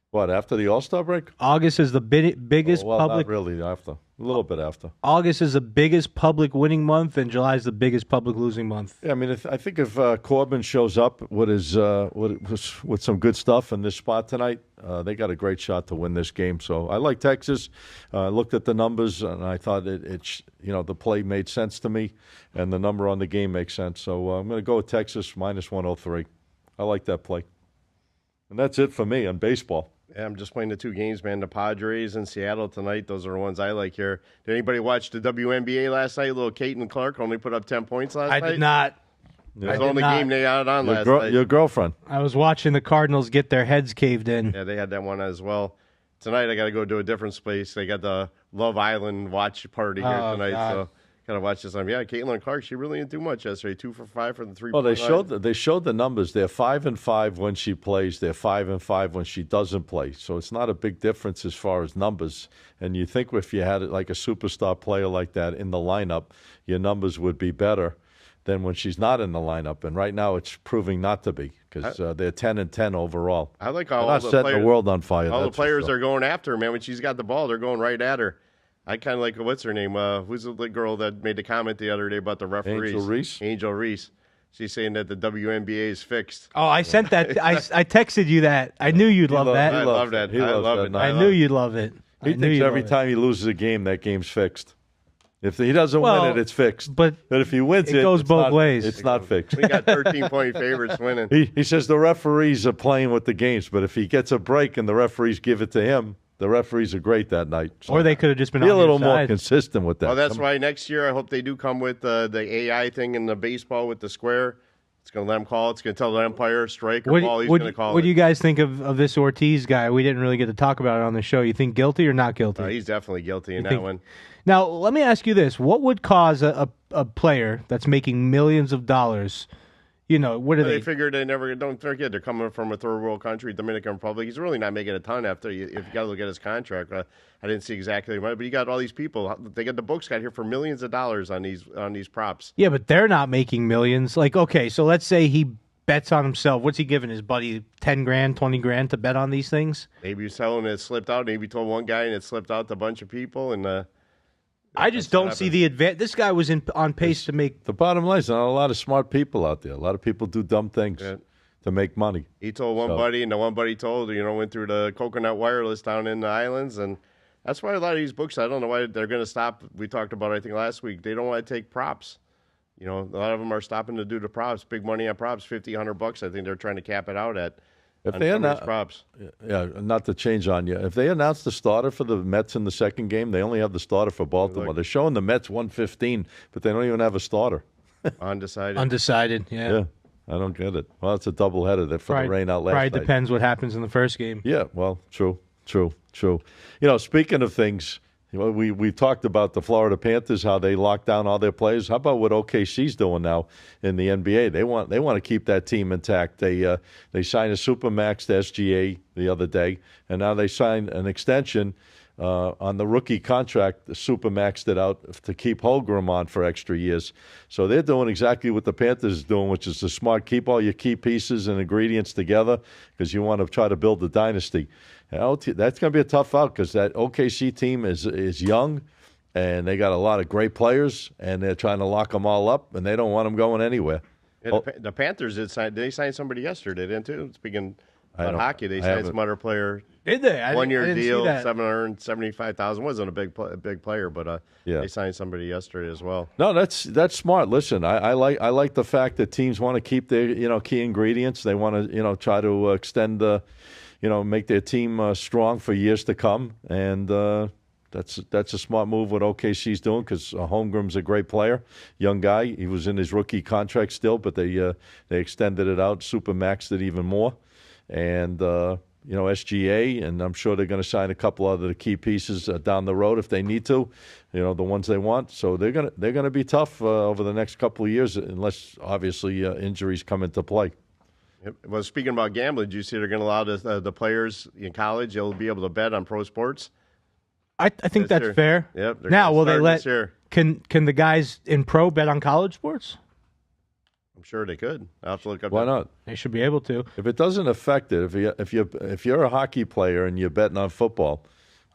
What, after the All-Star break? August is the biggest public. Not really after. A little bit after. August is the biggest public winning month, and July is the biggest public losing month. Yeah, I mean, I think if Corbin shows up with with some good stuff in this spot tonight, they got a great shot to win this game. So I like Texas. I looked at the numbers, and I thought the play made sense to me, and the number on the game makes sense. So I'm going to go with Texas -103. I like that play. And that's it for me on baseball. Yeah, I'm just playing the 2 games, man. The Padres and Seattle tonight. Those are the ones I like here. Did anybody watch the WNBA last night? Little Caitlin Clark only put up 10 points last night. I did not. It was the only game they had on last night. Your girlfriend. I was watching the Cardinals get their heads caved in. Yeah, they had that one as well. Tonight I got to go to a different space. They got the Love Island watch party here tonight. God. So got to watch this one. Yeah, Caitlin Clark, she really didn't do much yesterday. 2 for 5 for the 3. Well, they showed the numbers. They're 5-5 when she plays. They're 5-5 when she doesn't play. So it's not a big difference as far as numbers. And you think if you had like a superstar player like that in the lineup, your numbers would be better than when she's not in the lineup. And right now it's proving not to be because they're 10-10 overall. I like how they're not setting the world on fire. All the players are going after her, man. When she's got the ball, they're going right at her. I kind of like, what's her name? Who's the girl that made the comment the other day about the referees? Angel Reese. She's saying that the WNBA is fixed. Oh, I sent that. I texted you that. I knew you'd love that. I love that. I love it. I knew you'd love it. He thinks every time he loses a game, that game's fixed. If he doesn't win it, it's fixed. But if he wins it, it goes both ways. It's not fixed. We got 13-point favorites winning. He says the referees are playing with the games, but if he gets a break and the referees give it to him, the referees are great that night. So or they could have just been be on a little your more side. consistent with that. Well, that's why next year I hope they do come with the AI thing in the baseball with the square. It's going to let him call it. It's going to tell the umpire, strike or ball. He's going to call it. What do you guys think of this Ortiz guy? We didn't really get to talk about it on the show. You think guilty or not guilty? He's definitely guilty in that one. Now, let me ask you this. What would cause a player that's making millions of dollars, what are They figured they never, don't forget, they're coming from a third world country, Dominican Republic. He's really not making a ton if you got to look at his contract. I didn't see exactly what, but you got all these people. They got the books got here for millions of dollars on these props. Yeah, but they're not making millions. Like, okay, so let's say he bets on himself. What's he giving his buddy, 10 grand, 20 grand to bet on these things? Maybe he's telling it slipped out. Maybe he told one guy and it slipped out to a bunch of people. And I just don't see the advantage. This guy was on pace to make. The bottom line is not a lot of smart people out there. A lot of people do dumb things to make money. He told one buddy, and the one buddy told, went through the coconut wireless down in the islands. And that's why a lot of these books, I don't know why they're going to stop. We talked about it, I think, last week. They don't want to take props. A lot of them are stopping to do the props. Big money on props, $50, $100. I think they're trying to cap it out at. If they props. Yeah, not to change on you. If they announce the starter for the Mets in the second game, they only have the starter for Baltimore. They're showing the Mets 115, but they don't even have a starter. Undecided. Yeah. I don't get it. Well, it's a doubleheader that for the rain out last night. Probably depends what happens in the first game. Yeah, well, true. Speaking of things, we talked about the Florida Panthers, how they locked down all their players. How about what OKC's doing now in the NBA? They want to keep that team intact. They signed a supermax to SGA the other day, and now they signed an extension on the rookie contract, the Supermaxed it out to keep Holmgren on for extra years. So they're doing exactly what the Panthers is doing, which is the smart, keep all your key pieces and ingredients together because you want to try to build a dynasty. That's going to be a tough out because that OKC team is young, and they got a lot of great players, and they're trying to lock them all up, and they don't want them going anywhere. Yeah, the Panthers did they sign somebody yesterday, didn't too? Speaking about hockey, they signed some other player. Did they? I One-year didn't deal, see that. $775,000. Wasn't a big player, but they signed somebody yesterday as well. No, that's smart. Listen, I like the fact that teams want to keep their key ingredients. They want to try to extend make their team strong for years to come, and that's a smart move what OKC's doing because Holmgren's a great player, young guy. He was in his rookie contract still, but they extended it out, supermaxed it even more, and SGA, and I'm sure they're going to sign a couple other key pieces down the road if they need to, the ones they want. So they're going to be tough over the next couple of years, unless obviously injuries come into play. Yep. Well, speaking about gambling, do you see they're going to allow the players in college? They'll be able to bet on pro sports. I think that's fair. Yep. Now, will they let? Can Can the guys in pro bet on college sports? I'm sure they could. I'll have to look up. Why not? They should be able to. If it doesn't affect it, if you're a hockey player and you're betting on football,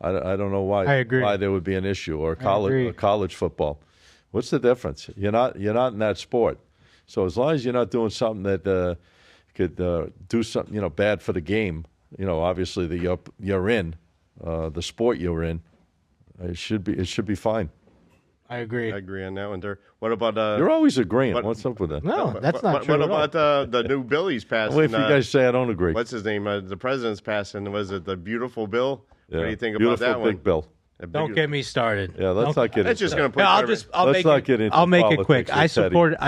I don't know why. I agree. Why there would be an issue or college football. What's the difference? You're not in that sport. So as long as you're not doing something that could do something bad for the game, obviously that you're in the sport you're in, it should be fine. I agree. I agree on that one. What about You're always agreeing. What's up with that? No, that's not true. What about the new bill he's passing? Well, if you guys say I don't agree. What's his name? The president's passing. Was it the beautiful bill? Yeah. What do you think Beautiful about that big one? bill. Don't get me started. Yeah, let's not get That's into just that. going to put. I'll make it quick. I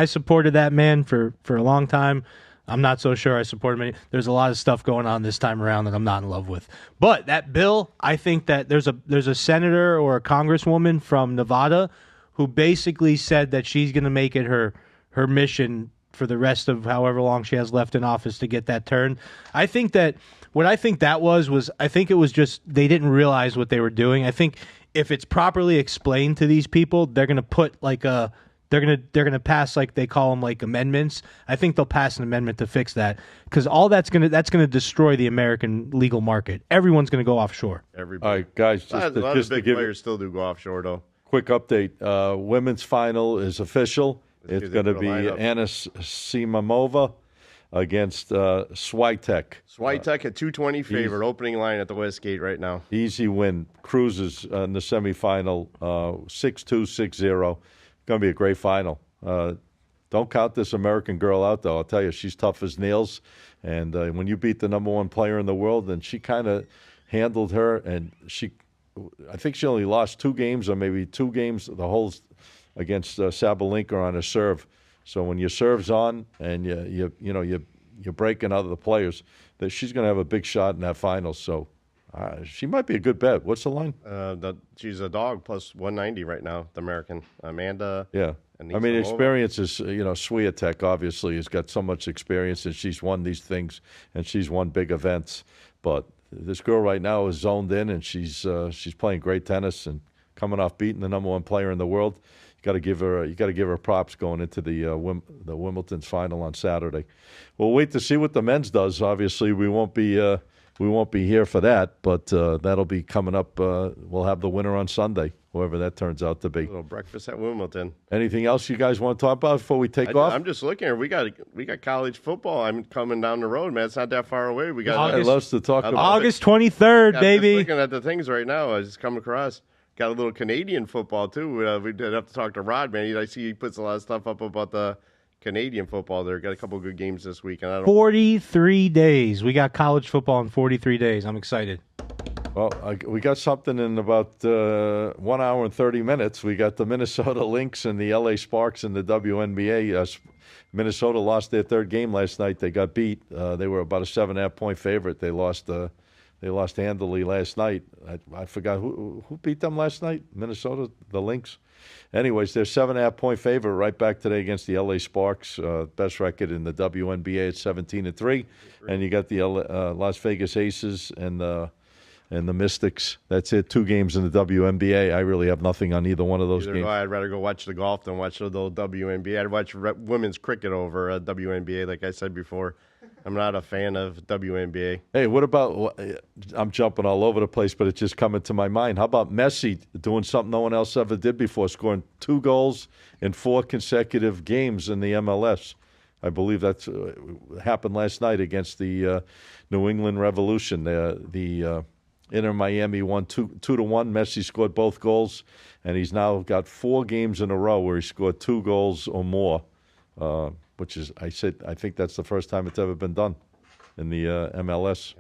supported that man for a long time. I'm not so sure I support him. There's a lot of stuff going on this time around that I'm not in love with. But that bill, I think that there's a senator or a congresswoman from Nevada who basically said that she's going to make it her mission for the rest of however long she has left in office to get that turned. I think that what I think that was I think it was just they didn't realize what they were doing. I think if it's properly explained to these people, they're going to put they're gonna pass they call them amendments. I think they'll pass an amendment to fix that because all that's gonna destroy the American legal market. Everyone's gonna go offshore. Everybody. All right, guys, a lot of big players still do go offshore though. Quick update. Women's final is official. It's going to be Anna Simamova against Swiatek. Swiatek at 220 favorite, opening line at the Westgate right now. Easy win. Cruises in the semifinal, 6-2, 6-0. Going to be a great final. Don't count this American girl out, though. I'll tell you, she's tough as nails. And when you beat the number one player in the world, then she kind of handled her, and I think she only lost 2 games or maybe 2 games the whole against Sabalenka on her serve. So when your serve's on and you're breaking other players, that she's going to have a big shot in that final. So she might be a good bet. What's the line? She's a dog plus 190 right now. The American Amanda. Yeah. Experience is Swiatek obviously has got so much experience and she's won these things and she's won big events, but this girl right now is zoned in, and she's playing great tennis and coming off beating the number one player in the world. You got to give her props going into the Wimbledon's final on Saturday. We'll wait to see what the men's does. Obviously, we won't be here for that, but that'll be coming up. We'll have the winner on Sunday, whoever that turns out to be. A little breakfast at Wimbledon. Anything else you guys want to talk about before we take off? I'm just looking here. We got college football. I'm coming down the road, man. It's not that far away. We got I'd love to talk about August 23rd, baby. Just looking at the things right now. I just come across. Got a little Canadian football too. We did have to talk to Rod, man. I see he puts a lot of stuff up about the Canadian football there. Got a couple of good games this week. 43 days. We got college football in 43 days. I'm excited. Well, we got something in about 1 hour and 30 minutes. We got the Minnesota Lynx and the LA Sparks in the WNBA. Minnesota lost their third game last night. They got beat. They were about a 7.5-point favorite. They lost handily last night. I forgot who beat them last night. Minnesota, the Lynx. Anyways, they're 7.5-point favorite right back today against the LA Sparks. Best record in the WNBA at 17-3, and you got the Las Vegas Aces and the and the Mystics. That's it. 2 games in the WNBA. I really have nothing on either one of those games. I'd rather go watch the golf than watch the little WNBA. I'd watch women's cricket over WNBA, like I said before. I'm not a fan of WNBA. Hey, what about, I'm jumping all over the place, but it's just coming to my mind. How about Messi doing something no one else ever did before, scoring 2 goals in 4 consecutive games in the MLS? I believe that's happened last night against the New England Revolution. The Inter Miami won 2-1. Messi scored both goals, and he's now got 4 games in a row where he scored 2 goals or more. Which is, I think that's the first time it's ever been done in the MLS.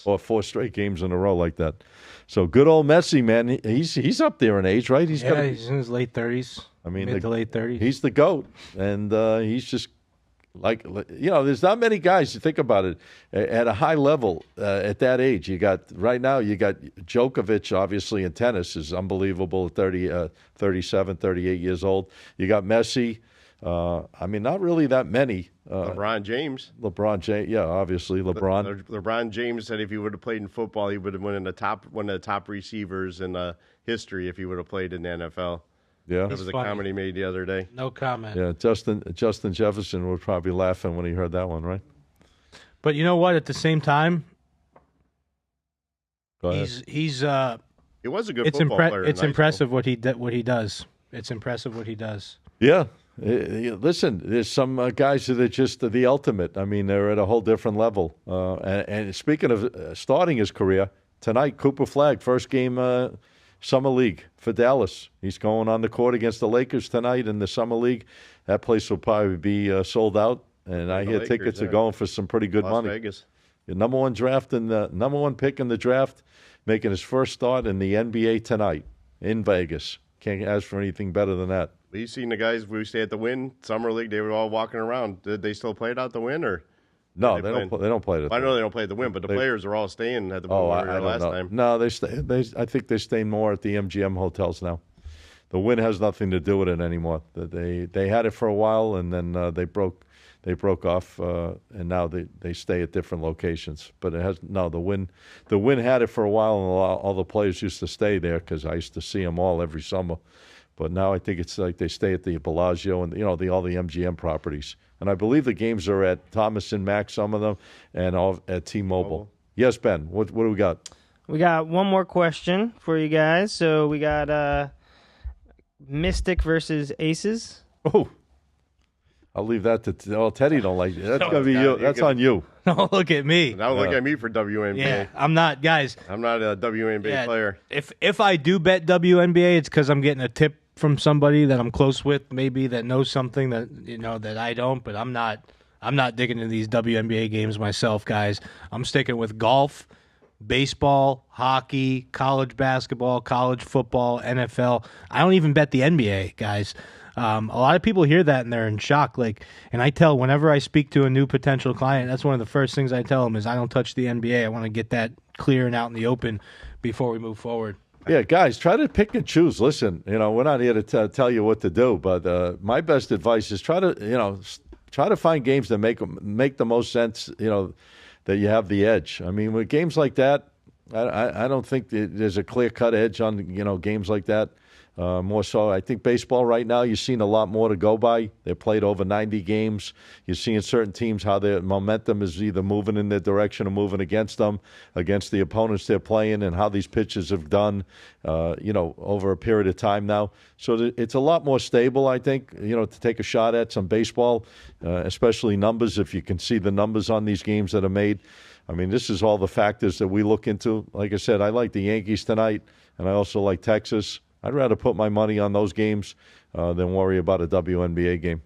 Or 4 straight games in a row like that. So good old Messi, man. He's up there in age, right? He's in his late 30s. I mean, mid to late 30s. He's the GOAT, and he's just there's not many guys. You think about it at a high level at that age. Right now you got Djokovic, obviously in tennis is unbelievable. 37, 38 years old. You got Messi. Not really that many. LeBron James. Yeah, obviously LeBron. LeBron James said if he would have played in football, he would have been one of the top receivers in history if he would have played in the NFL. Yeah, that was a comment he made the other day. No comment. Yeah, Justin Jefferson was probably laughing when he heard that one, right? But you know what? At the same time, He was a good football player. It's impressive what he does. It's impressive what he does. Yeah. Listen, there's some guys that are just the ultimate. I mean, they're at a whole different level. And speaking of starting his career, tonight, Cooper Flagg, first game Summer League for Dallas. He's going on the court against the Lakers tonight in the Summer League. That place will probably be sold out. And I hear tickets are going for some pretty good money. Las Vegas. The number one pick in the draft, making his first start in the NBA tonight in Vegas. Can't ask for anything better than that. You seen the guys we stay at the Wynn Summer League? They were all walking around. Did they still play it out the Wynn, or no? They don't play it. I know they don't play at the Wynn, but the players are all staying at the Wynn last time. No, they stay. I think they stay more at the MGM hotels now. The Wynn has nothing to do with it anymore. They had it for a while, and then they broke off, and now they stay at different locations. But the Wynn had it for a while, and all the players used to stay there because I used to see them all every summer. But now I think it's like they stay at the Bellagio and all the MGM properties. And I believe the games are at Thomas and Mack, some of them, and all at T-Mobile. Yes, Ben. What do we got? We got one more question for you guys. So we got Mystic versus Aces. Oh, I'll leave that to Teddy. Don't like it. That's gonna be you. That's on you. Don't look at me. Now look at me for WNBA. Yeah, I'm not, guys. I'm not a WNBA player. If I do bet WNBA, it's because I'm getting a tip from somebody that I'm close with, maybe that knows something that that I don't. But I'm not digging into these WNBA games myself, guys. I'm sticking with golf, baseball, hockey, college basketball, college football, NFL. I don't even bet the NBA, guys. A lot of people hear that and they're in shock. And I tell whenever I speak to a new potential client, that's one of the first things I tell them is I don't touch the NBA. I want to get that clear and out in the open before we move forward. Yeah, guys, try to pick and choose. Listen, we're not here to tell you what to do, but my best advice is try to find games that make the most sense. That you have the edge. I mean, with games like that, I don't think there's a clear-cut edge on games like that. More so, I think baseball right now, you're seeing a lot more to go by. They've played over 90 games. You're seeing certain teams how their momentum is either moving in their direction or moving against them, against the opponents they're playing, and how these pitchers have done, over a period of time now. So it's a lot more stable, I think, to take a shot at some baseball, especially numbers, if you can see the numbers on these games that are made. I mean, this is all the factors that we look into. Like I said, I like the Yankees tonight, and I also like Texas. I'd rather put my money on those games than worry about a WNBA game.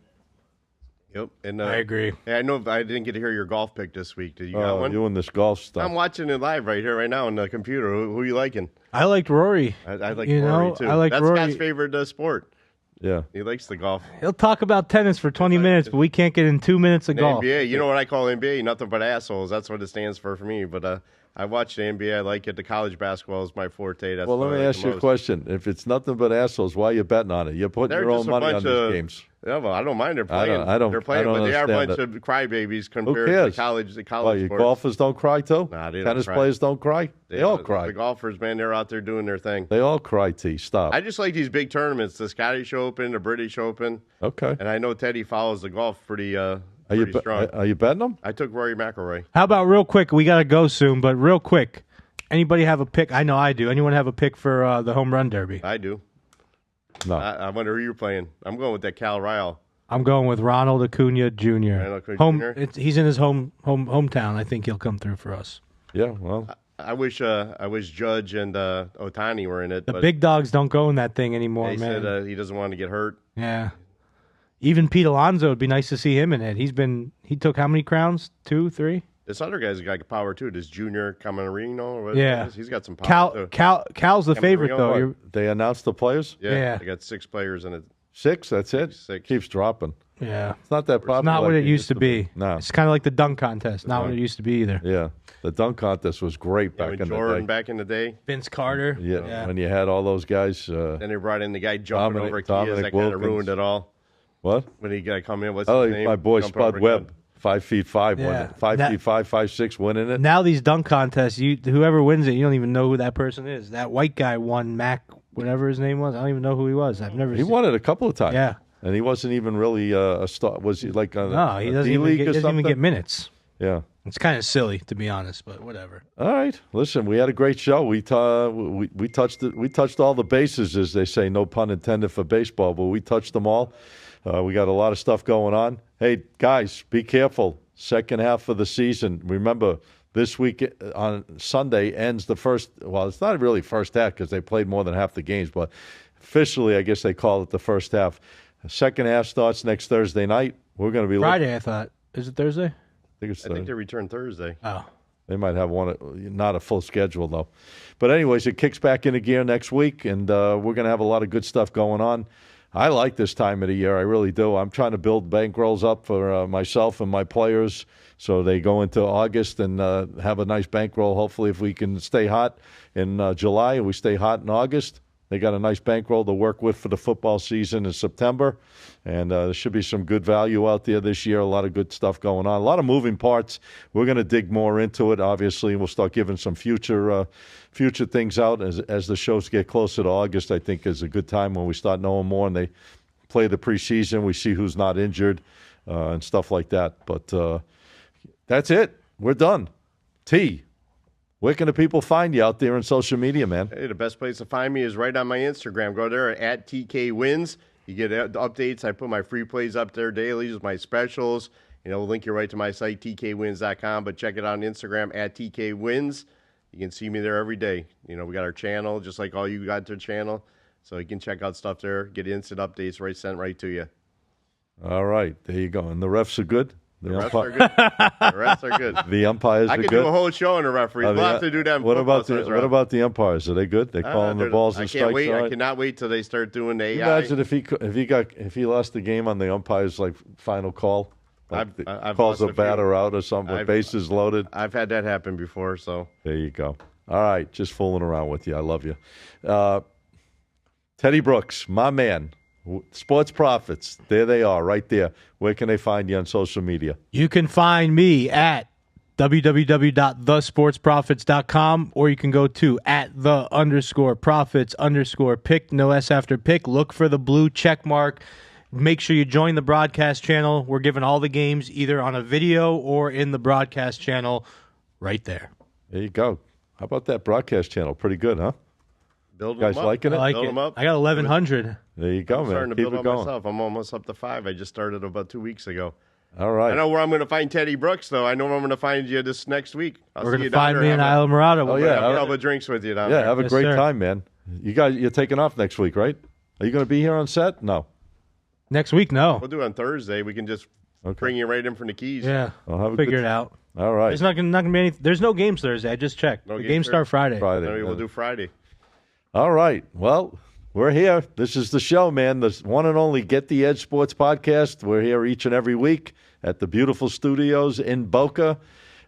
Yep, and I agree. I know I didn't get to hear your golf pick this week. Did you got one? Doing this golf stuff. I'm watching it live right now on the computer. Who are you liking? I liked Rory. I like Rory too. I like That's Rory. Scott's favorite sport. Yeah, he likes the golf. He'll talk about tennis for 20 minutes, but we can't get in 2 minutes of golf. NBA, you know what I call NBA? Nothing but assholes. That's what it stands for me. But I watch the NBA. I like it. The college basketball is my forte. That's Well, what let I me like ask the you a most. question. If it's nothing but assholes, why are you betting on it? You're putting They're your own just a money on bunch these of games. Yeah, well, I don't mind. They're playing. They're playing, I don't but they are a bunch understand of crybabies Who compared to cares? the Why, college you sports. golfers don't cry too? Nah, they don't Tennis cry. players don't cry? They all cry. The golfers, man, they're out there doing their thing. They all cry, T. Stop. I just like these big tournaments, the Scottish Open, the British Open. Okay. And I know Teddy follows the golf pretty Are strong. you betting them? I took Rory McIlroy. How about real quick? We got to go soon, but real quick. Anybody have a pick? I know I do. Anyone have a pick for the home run derby? I do. No. I wonder who you're playing. I'm going with that Cal Ryle. I'm going with Ronald Acuna Jr. Ronald Acuna Jr.? He's in his hometown. I think he'll come through for us. Yeah, well. I wish Judge and Otani were in it. The but big dogs don't go in that thing anymore, He man. said he doesn't want to get hurt. Yeah. Even Pete Alonso, it'd be nice to see him in it. He took how many crowns? 2, 3? This other guy's got power too. This Junior Camarino, or what Yeah. it is. He's got some power too. Cal's the favorite, though. What? You're- They announced the players? Yeah. They got 6 players in it. 6, that's it? 6. Keeps dropping. Yeah. It's not that popular. It's not what like it used to be. No. It's kind of like the dunk contest. Not what it used to be either. Yeah. The dunk contest was great Yeah, back with in Jordan the day. back in the day. Vince Carter. Yeah, when you had all those guys. Then they brought in the guy jumping Dominic- over Kias. Dominic That kind of Wilkins. ruined it all. What? When he got to come in, what's Oh, his name? my boy Jump Spud over Webb, Kias. 5'5", Yeah. winning. 5'5", 5'6", winning it. Now these dunk contests, whoever wins it, you don't even know who that person is. That white guy won Mac, whatever his name was. I don't even know who he was. I've never He seen. won it a couple of times. Yeah. And he wasn't even really a star. Was he like on No, he a doesn't even D-League get, or doesn't even something? get minutes. Yeah. It's kind of silly, to be honest, but whatever. All right. Listen, we had a great show. We touched all the bases, as they say. No pun intended for baseball, but we touched them all. We got a lot of stuff going on. Hey, guys, be careful. Second half of the season. Remember, this week on Sunday ends the first. Well, it's not really first half because they played more than half the games, but officially, I guess they call it the first half. Second half starts next Thursday night. We're going to be Friday, I thought. Is it Thursday? I think it's I think they return Thursday. Oh. They might have one, not a full schedule, though. But anyways, it kicks back into gear next week, and we're going to have a lot of good stuff going on. I like this time of the year. I really do. I'm trying to build bankrolls up for myself and my players so they go into August and have a nice bankroll. Hopefully, if we can stay hot in July and we stay hot in August, they got a nice bankroll to work with for the football season in September. And there should be some good value out there this year, a lot of good stuff going on, a lot of moving parts. We're going to dig more into it, obviously. We'll start giving some future things out as the shows get closer to August. I think is a good time when we start knowing more and they play the preseason. We see who's not injured and stuff like that. But that's it. We're done. T, where can the people find you out there on social media, man? Hey, the best place to find me is right on my Instagram. Go there at TK Wins. You get updates. I put my free plays up there daily, just my specials. Link you right to my site, tkwins.com. But check it out on Instagram at TK Wins. You can see me there every day. We got our channel, just like all you got their channel. So you can check out stuff there, get instant updates sent right to you. All right. There you go. And the refs are good? The refs are good. The refs are good. The umpires I are could good? do a whole show on the referees. We'll have to do that in What football about since we're what on. about the umpires? Are they good? They calling the balls and I strikes? can't wait. all I right? cannot wait till they start doing the Can you AI. imagine if he lost the game on the umpires like final call? Like I've calls lost a a few. batter out or something with bases loaded. I've had that happen before, so. There you go. All right, just fooling around with you. I love you. Teddy Brooks, my man. Sports Profits. There they are, right there. Where can they find you on social media? You can find me at www.thesportsprofits.com, or you can go to @the_profits_pick, no S after pick. Look for the blue check mark. Make sure you join the broadcast channel. We're giving all the games either on a video or in the broadcast channel right there. There you go. How about that broadcast channel? Pretty good, huh? Build Guys them up. liking it? I like Build it. 'em up. I got 1,100. There you go, I'm starting man. to Keep build it up going. myself. I'm almost up to 5. I just started about 2 weeks ago. All right. I know where I'm going to find Teddy Brooks, though. I know where I'm going to find you this next week. We're see going you to find down me there. in Have a- Isla Morada. Oh, yeah. Have a couple of drinks with you down Yeah, there. have a Yes, great sir. time, man. You're taking off next week, right? Are you going to be here on set? No. Next week, no. We'll do it on Thursday. We can just bring you right in from the Keys. Yeah, Well, have a figure good- it out. All right. There's not gonna be any. There's no games Thursday. I just checked. No the games games start Friday. Friday. Maybe we'll do Friday. All right. Well, we're here. This is the show, man. The one and only Get the Edge Sports Podcast. We're here each and every week at the beautiful studios in Boca.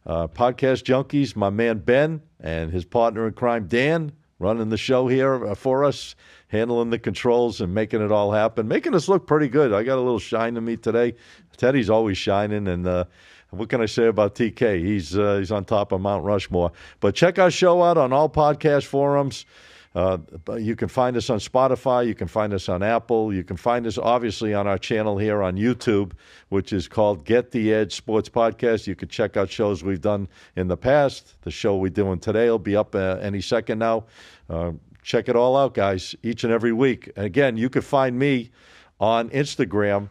Podcast Junkies, my man Ben and his partner in crime, Dan, running the show here for us, handling the controls and making it all happen, making us look pretty good. I got a little shine to me today. Teddy's always shining, and what can I say about TK? He's on top of Mount Rushmore. But check our show out on all podcast forums. You can find us on Spotify. You can find us on Apple. You can find us, obviously, on our channel here on YouTube, which is called Get the Edge Sports Podcast. You can check out shows we've done in the past. The show we're doing today will be up any second now. Check it all out, guys, each and every week. And again, you can find me on Instagram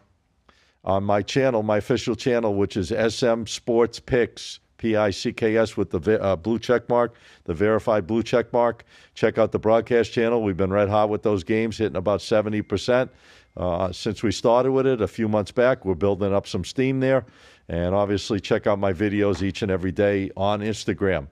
on my channel, my official channel, which is SM Sports Picks, PICKS with the blue check mark, the verified blue check mark. Check out the broadcast channel. We've been red hot with those games, hitting about 70%. Since we started with it a few months back, we're building up some steam there. And obviously, check out my videos each and every day on Instagram.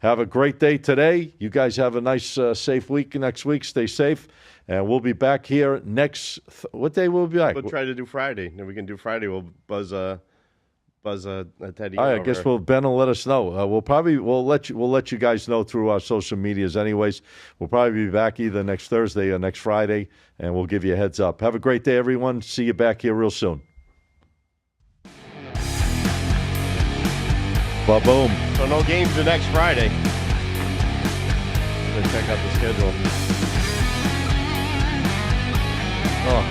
Have a great day today. You guys have a nice, safe week next week. Stay safe. And we'll be back here next. What day will we be back? We'll try to do Friday. If we can do Friday, we'll buzz Teddy. All right, I guess Ben will let us know. We'll let you guys know through our social medias. Anyways, we'll probably be back either next Thursday or next Friday, and we'll give you a heads up. Have a great day, everyone. See you back here real soon. Ba-boom. So no games the next Friday. I'm gonna check out the schedule. Oh.